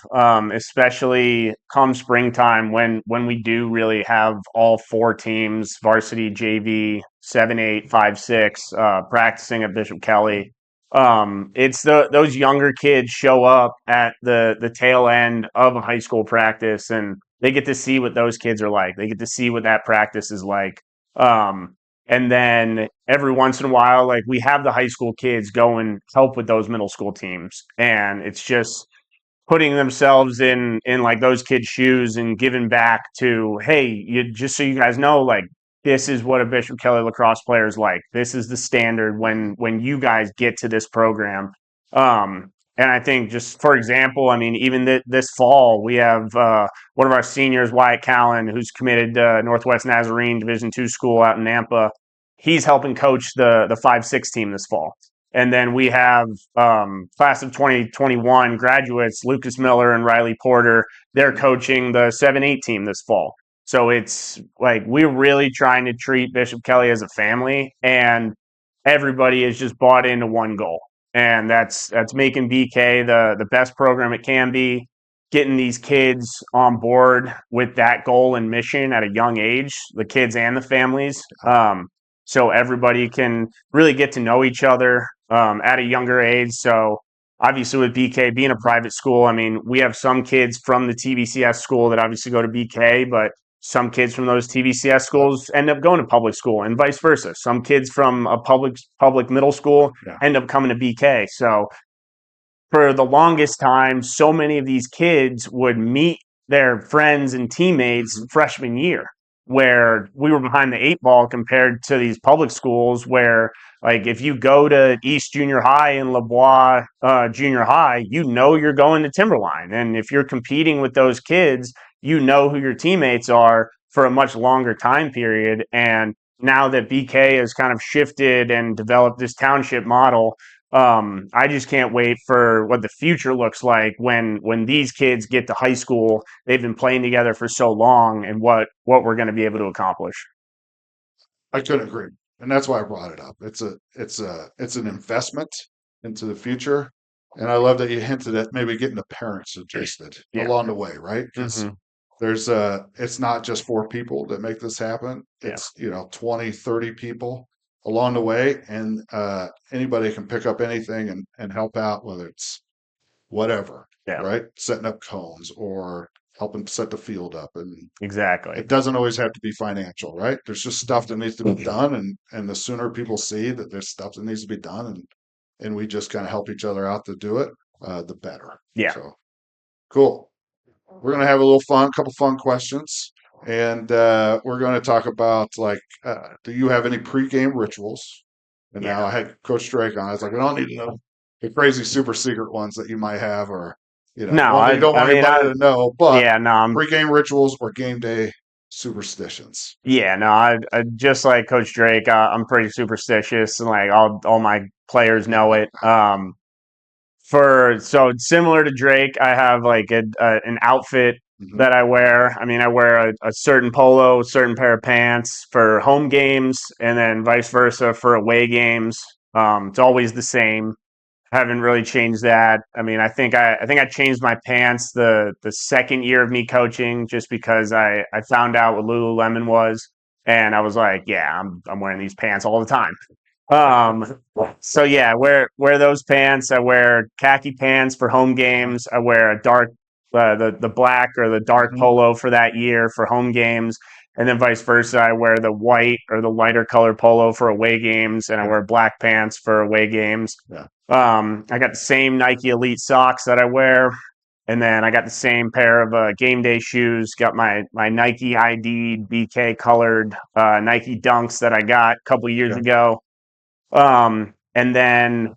especially come springtime when we do really have all four teams, varsity, JV, 7, 8, 5, 6, practicing at Bishop Kelly. It's those younger kids show up at the tail end of a high school practice, and they get to see what those kids are like. They get to see what that practice is like. Um, and then every once in a while, like we have the high school kids go and help with those middle school teams. And it's just putting themselves in like those kids' shoes and giving back to, hey, you just so you guys know, like this is what a Bishop Kelly lacrosse player is like. This is the standard when you guys get to this program. And I think just for example, I mean, even this fall, we have one of our seniors, Wyatt Callan, who's committed to Northwest Nazarene Division II school out in Nampa. He's helping coach the 5-6 team this fall. And then we have class of 2021 graduates, Lucas Miller and Riley Porter. They're coaching the 7-8 team this fall. So it's like we're really trying to treat Bishop Kelly as a family, and everybody is just bought into one goal, and that's making BK the best program it can be, getting these kids on board with that goal and mission at a young age, the kids and the families, so everybody can really get to know each other at a younger age. So obviously with BK being a private school, I mean, we have some kids from the TVCS school that obviously go to BK, but some kids from those TVCS schools end up going to public school and vice versa. Some kids from a public middle school Yeah. end up coming to BK. So for the longest time, so many of these kids would meet their friends and teammates freshman year, where we were behind the eight ball compared to these public schools where, like, if you go to East Junior High and LeBois Junior High, you know you're going to Timberline. And if you're competing with those kids, you know who your teammates are for a much longer time period. And now that BK has kind of shifted and developed this township model, I just can't wait for what the future looks like when these kids get to high school. They've been playing together for so long, and what we're going to be able to accomplish. I couldn't agree, and that's why I brought it up. It's an investment into the future, and I love that you hinted at maybe getting the parents interested Yeah. along the way, right? Because Hmm. it's not just four people that make this happen. Yeah. It's 20, 30 people along the way, and anybody can pick up anything and help out, whether it's whatever, Yeah. right? Setting up cones or helping set the field up, and Exactly. it doesn't always have to be financial, right? There's just stuff that needs to be done, and the sooner people see that there's stuff that needs to be done, and we just kind of help each other out to do it, the better. Yeah. So cool. We're gonna have a little fun, couple fun questions, and we're gonna talk about like, do you have any pregame rituals? And now Yeah. I had Coach Drake on. I was like, we don't need to know the crazy super secret ones that you might have, or No, one that you don't I want mean, anybody to know, but yeah, no, pregame rituals or game day superstitions. yeah, no, I just like Coach Drake. I'm pretty superstitious, and like all my players know it. So similar to Drake, I have like an outfit Hmm. that I wear. I mean, I wear a certain polo, a certain pair of pants for home games, and then vice versa for away games. It's always the same. Haven't really changed that. I mean, I think I changed my pants the second year of me coaching just because I found out what Lululemon was, and I was like, yeah, I'm wearing these pants all the time. Um, so yeah, wear those pants. I wear khaki pants for home games. I wear a dark the black or the dark Mhm. polo for that year for home games, and then vice versa. I wear the white or the lighter color polo for away games, and I Yeah. wear black pants for away games. Yeah. I got the same Nike Elite socks that I wear, and then I got the same pair of game day shoes. Got my Nike ID BK colored Nike Dunks that I got a couple years Yeah. ago. And then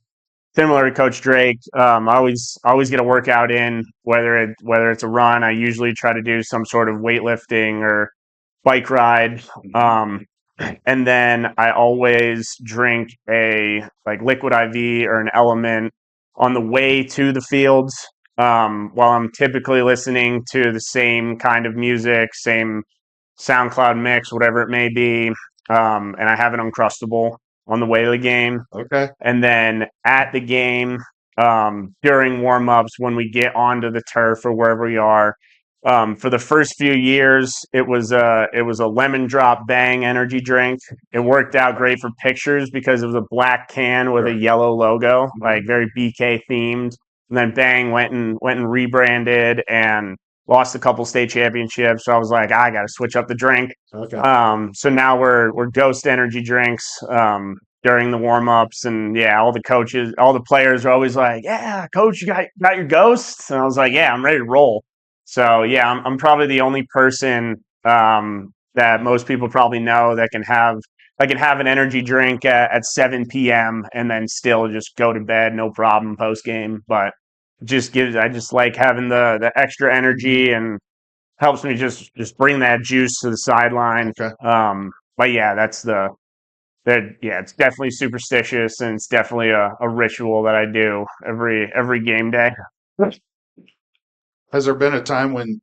similar to Coach Drake, I always get a workout in, whether it's a run. I usually try to do some sort of weightlifting or bike ride. Um, and then I always drink a like liquid IV or an element on the way to the fields. While I'm typically listening to the same kind of music, same SoundCloud mix, whatever it may be. And I have an Uncrustable on the way to the game. Okay. And then at the game, during warmups, when we get onto the turf or wherever we are, for the first few years, it was a lemon drop bang energy drink. It worked out great for pictures because it was a black can with a Sure. yellow logo, like Mhm. very BK themed. And then bang went and rebranded and lost a couple state championships. So I was like, I got to switch up the drink. Okay. So now we're Ghost energy drinks. During the warm ups, and yeah, all the coaches, all the players are always like, "Yeah, coach, you got your ghosts," and I was like, "Yeah, I'm ready to roll." So yeah, I'm probably the only person that most people probably know that can have I can have an energy drink at 7 p.m. and then still just go to bed, no problem post game. But I just like having the extra Mhm. energy and helps me just bring that juice to the sideline. Okay. But yeah, it's definitely superstitious and it's definitely a ritual that I do every game day. Has there been a time when,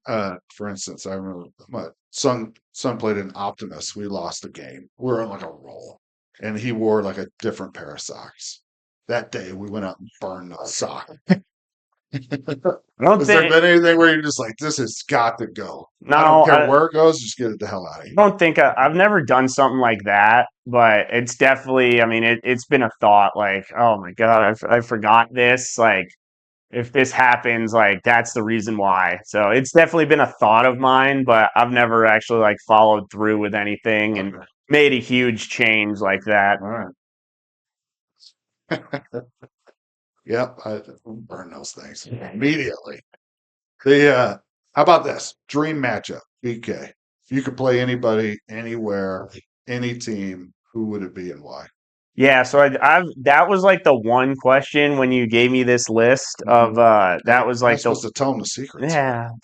for instance, I remember my son played in Optimus. We lost a game. We were on like a roll, and he wore like a different pair of socks. That day, we went out and burned those socks. I don't Has there think been anything where you're just like, this has got to go? I don't no, care where it goes, just get it the hell out of I here. don't think I've never done something like that, but it's definitely. I mean, it's been a thought. Like, oh my god, I forgot this. Like, if this happens, like that's the reason why. So it's definitely been a thought of mine, but I've never actually like followed through with anything and Okay. made a huge change like that. All right. Yep. I burn those things immediately. The how about this dream matchup? BK. If you could play anybody, anywhere, any team, who would it be and why? Yeah, so I've that was like the one question when you gave me this list Hmm. of that was I'm like the supposed to tell them the secrets here.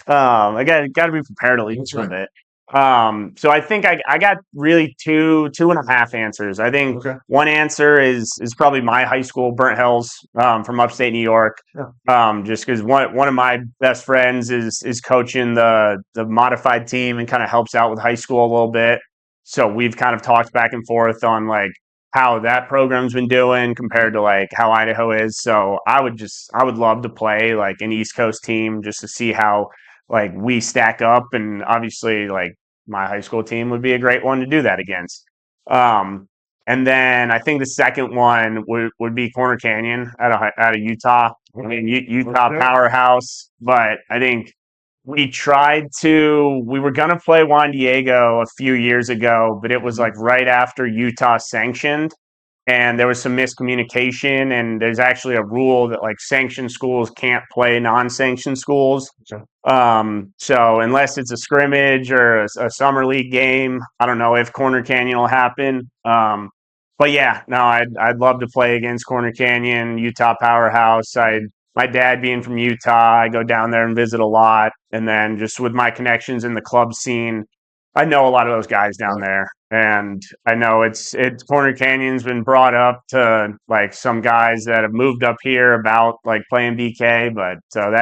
yeah. I got to be prepared at least That's with right. it. So I think I got really two and a half answers. I think Okay. one answer is probably my high school, Burnt Hills, from upstate New York. Yeah. Just because one of my best friends is coaching the modified team and kind of helps out with high school a little bit. So we've kind of talked back and forth on like how that program's been doing compared to like how Idaho is. So I would love to play like an East Coast team just to see how like we stack up, and obviously like my high school team would be a great one to do that against. Um, and then I think the second one would be Corner Canyon out of Utah. I mean Utah Okay. powerhouse, but I think we were gonna play Juan Diego a few years ago, but it was Mhm. like right after Utah sanctioned and there was some miscommunication, and there's actually a rule that like sanctioned schools can't play non-sanctioned schools. Okay. So unless it's a scrimmage or a summer league game, I don't know if Corner Canyon will happen. But yeah, no, I'd love to play against Corner Canyon, Utah powerhouse. My dad being from Utah, I go down there and visit a lot, and then just with my connections in the club scene, I know a lot of those guys down Right. there, and I know it's Corner Canyon's been brought up to like some guys that have moved up here about like playing BK, but so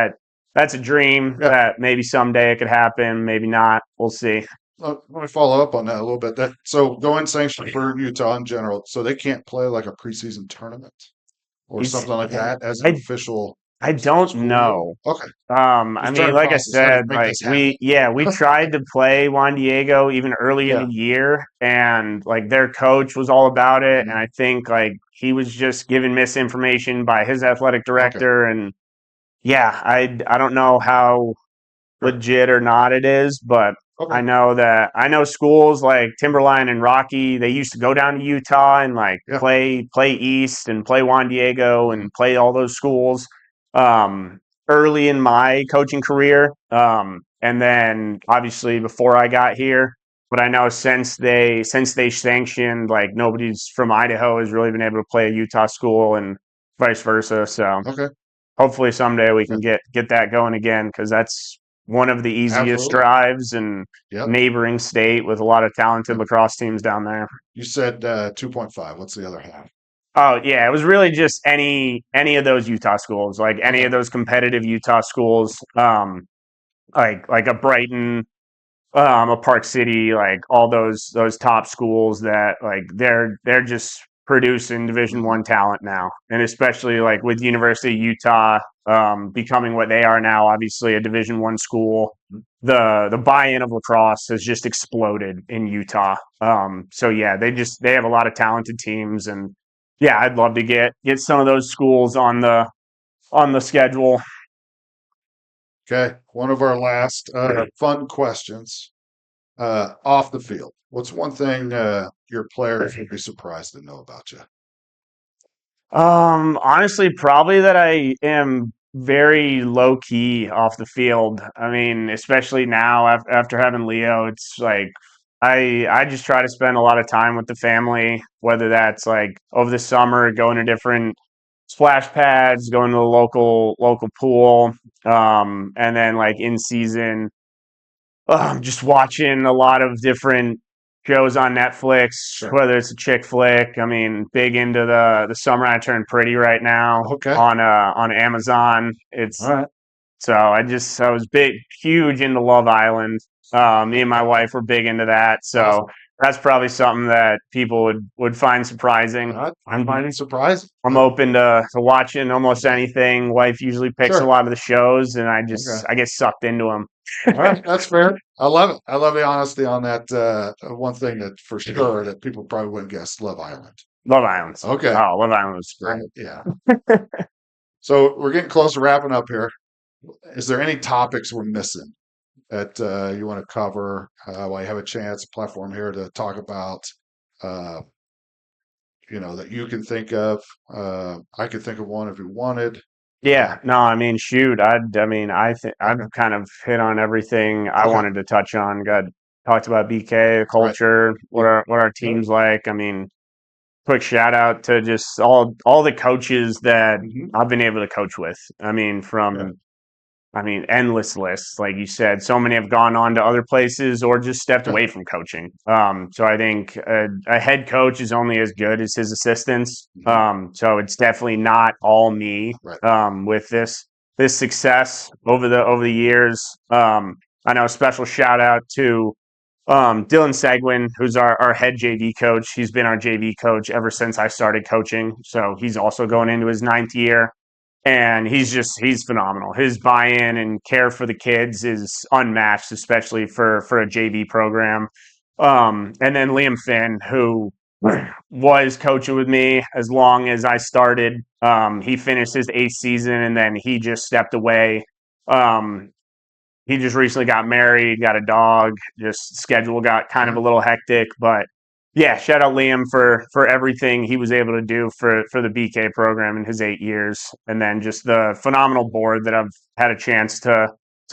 that's a dream Yeah. that maybe someday it could happen, maybe not. We'll see. Let me follow up on that a little bit. That so going sanctioned for Utah in general, so they can't play like a preseason tournament. or It's something like that as an I official I don't school? know. Okay, I just trying mean, to like I process how to said, make like this happen. we tried to play Juan Diego even early in Yeah. the year, and like their coach was all about it, and Mhm. I think like he was just given misinformation by his athletic Okay. director, and yeah, I don't know how Sure. legit or not it is, but Okay. I know schools like Timberline and Rocky, they used to go down to Utah and like Yeah. play East and play Juan Diego Mhm. and play all those schools um, early in my coaching career. And then obviously before I got here, but I know since they sanctioned, like nobody's from Idaho has really been able to play a Utah school and vice versa. So Okay. hopefully someday we Yeah. can get that going again because that's one of the easiest Absolutely. drives and Yep. neighboring state with a lot of talented Yep. lacrosse teams down there. You said 2.5. What's the other half? Oh yeah, it was really just any of those Utah schools, like any Okay. of those competitive Utah schools, like a Brighton, a Park City, like all those top schools that like they're just producing Division Mhm. One talent now, and especially like with University of Utah becoming what they are now, obviously a Division One school. The buy-in of lacrosse has just exploded in Utah. So yeah, they have a lot of talented teams, and yeah, I'd love to get some of those schools on the schedule. Okay. One of our last fun questions. Off the field, what's one thing your players would be surprised to know about you? Honestly, probably that I am very low key off the field. I mean, especially now after having Leo, it's like I just try to spend a lot of time with the family, whether that's like over the summer, going to different splash pads, going to the local pool, and then like in season just watching a lot of different shows on Netflix, Sure. whether it's a chick flick. I mean, big into the Summer I Turned Pretty right now Okay. on Amazon. All It's right. so I was big huge into Love Island. Me and my wife were big into that, so Awesome. that's probably something that people would find surprising. I'm finding surprising. I'm open to watching almost anything. Wife usually picks a Sure. lot of the shows, and Okay. I get sucked into them. All right. That's fair. I love it. I love the honesty on that. One thing that for sure that people probably wouldn't guess, Love Island. Love Island. Okay. Oh, Love Island was great. Yeah. So we're getting close to wrapping up here. Is there any topics we're missing that you want to cover while you have a chance, a platform here to talk about? Uh, that you can think of. I could think of one if you wanted. Yeah, no, I mean, shoot, I mean, I think I've Okay. kind of hit on everything I Okay. wanted to touch on. Got talked about BK Right. culture, Yeah. what our team's like. I mean, quick shout out to just all the coaches that Hmm. I've been able to coach with. Yeah. I mean, endless lists, like you said. So many have gone on to other places or just stepped Yeah. away from coaching. So I think a head coach is only as good as his assistants. Hmm. So it's definitely not all me Right. with this success over the years. I know a special shout out to Dylan Seguin, who's our head JV coach. He's been our JV coach ever since I started coaching. So he's also going into his ninth year, and he's phenomenal. His buy-in and care for the kids is unmatched, especially for a JV program. And then Liam Finn, who was coaching with me as long as I started. He finished his eighth season, and then he just stepped away. Um, he just recently got married, got a dog. Just schedule got kind of Yeah. a little hectic, but yeah, shout out Liam for everything he was able to do for the BK program in his 8 years, and then just the phenomenal board that I've had a chance to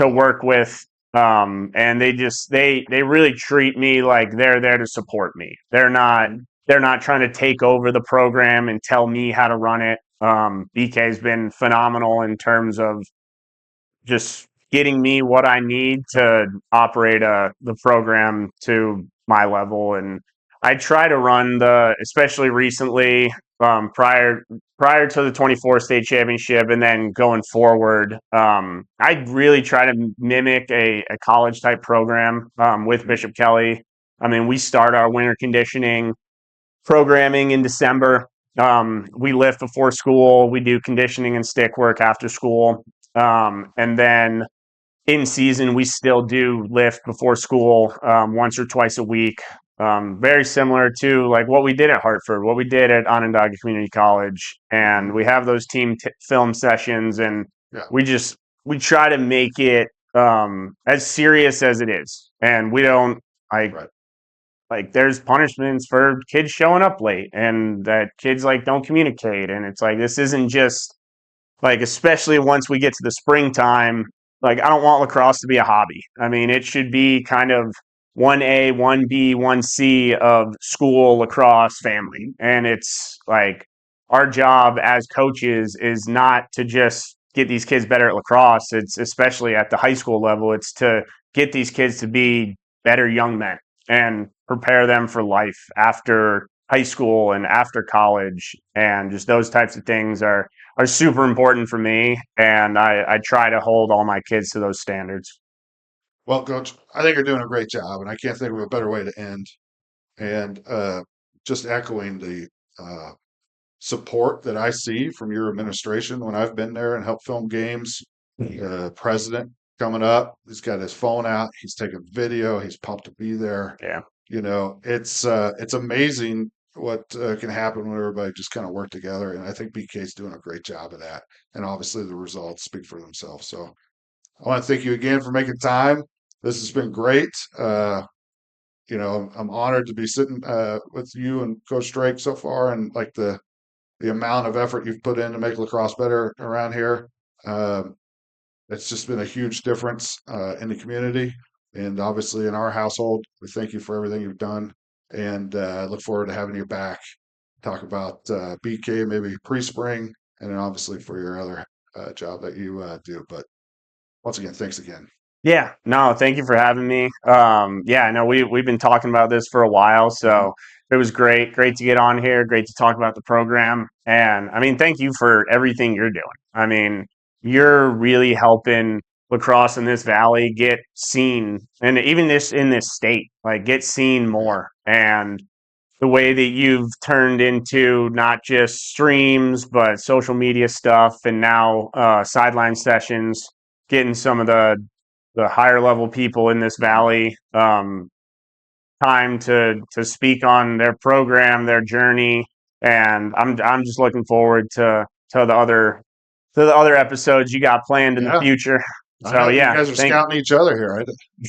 work with. And they really treat me like they're there to support me. Mhm. They're not trying to take over the program and tell me how to run it. BK's been phenomenal in terms of just getting me what I need to operate the program to my level. And I try to run especially recently, prior to the 24 state championship and then going forward, I really try to mimic a college type program with Mhm. Bishop Kelly. I mean, we start our winter conditioning programming in December. We lift before school. We do conditioning and stick work after school. And then in season, we still do lift before school once or twice a week. Very similar to like what we did at Hartford, what we did at Onondaga Community College. And we have those team film sessions, and Yeah. we try to make it as serious as it is. And we don't like, Right. like there's punishments for kids showing up late and that kids like don't communicate. And it's like, this isn't just like, especially once we get to the springtime, like I don't want lacrosse to be a hobby. I mean, it should be kind of 1A, 1B, 1C of school lacrosse family. And it's like our job as coaches is not to just get these kids better at lacrosse. It's especially at the high school level, it's to get these kids to be better young men and prepare them for life after high school and after college. And just those types of things are super important for me, and I try to hold all my kids to those standards. Well, Coach, I think you're doing a great job, and I can't think of a better way to end. And just echoing the support that I see from your administration when I've been there and helped film games. President coming up, he's got his phone out, he's taking video, he's pumped to be there. Yeah. It's amazing what can happen when everybody just kind of work together, and I think BK's doing a great job of that. And obviously, the results speak for themselves. So, I want to thank you again for making time. This has been great. I'm honored to be sitting with you and Coach Drake so far, and like the amount of effort you've put in to make lacrosse better around here. Um, it's just been a huge difference in the community, and obviously in our household. We thank you for everything you've done, and I look forward to having you back. Talk about BK maybe pre-spring, and then obviously for your other job that you do. But once again, thanks again. Yeah, no, thank you for having me. Yeah, I know we've been talking about this for a while, so it was great to get on here, great to talk about the program. And I mean, thank you for everything you're doing. I mean, you're really helping lacrosse in this valley get seen, and even this in this state, like get seen Yeah, more. And the way that you've turned into not just streams but social media stuff, and now sideline sessions, getting some of the higher level people in this valley time to speak on their program, their journey. And I'm just looking forward to the other episodes you got planned in the yeah. future. I So know you yeah, guys are thank. scouting each other here.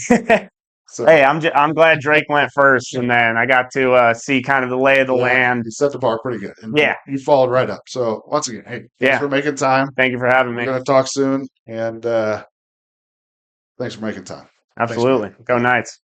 Hey, So I'm glad Drake went first, and then I got to see kind of the lay of the yeah, land. you set the bar pretty good, and Yeah, you followed right up. So once again, hey, thanks yeah. for making time. Thank you for having We're me. gonna talk soon, and thanks for making time. Thanks again. Absolutely. Go Yeah. Knights.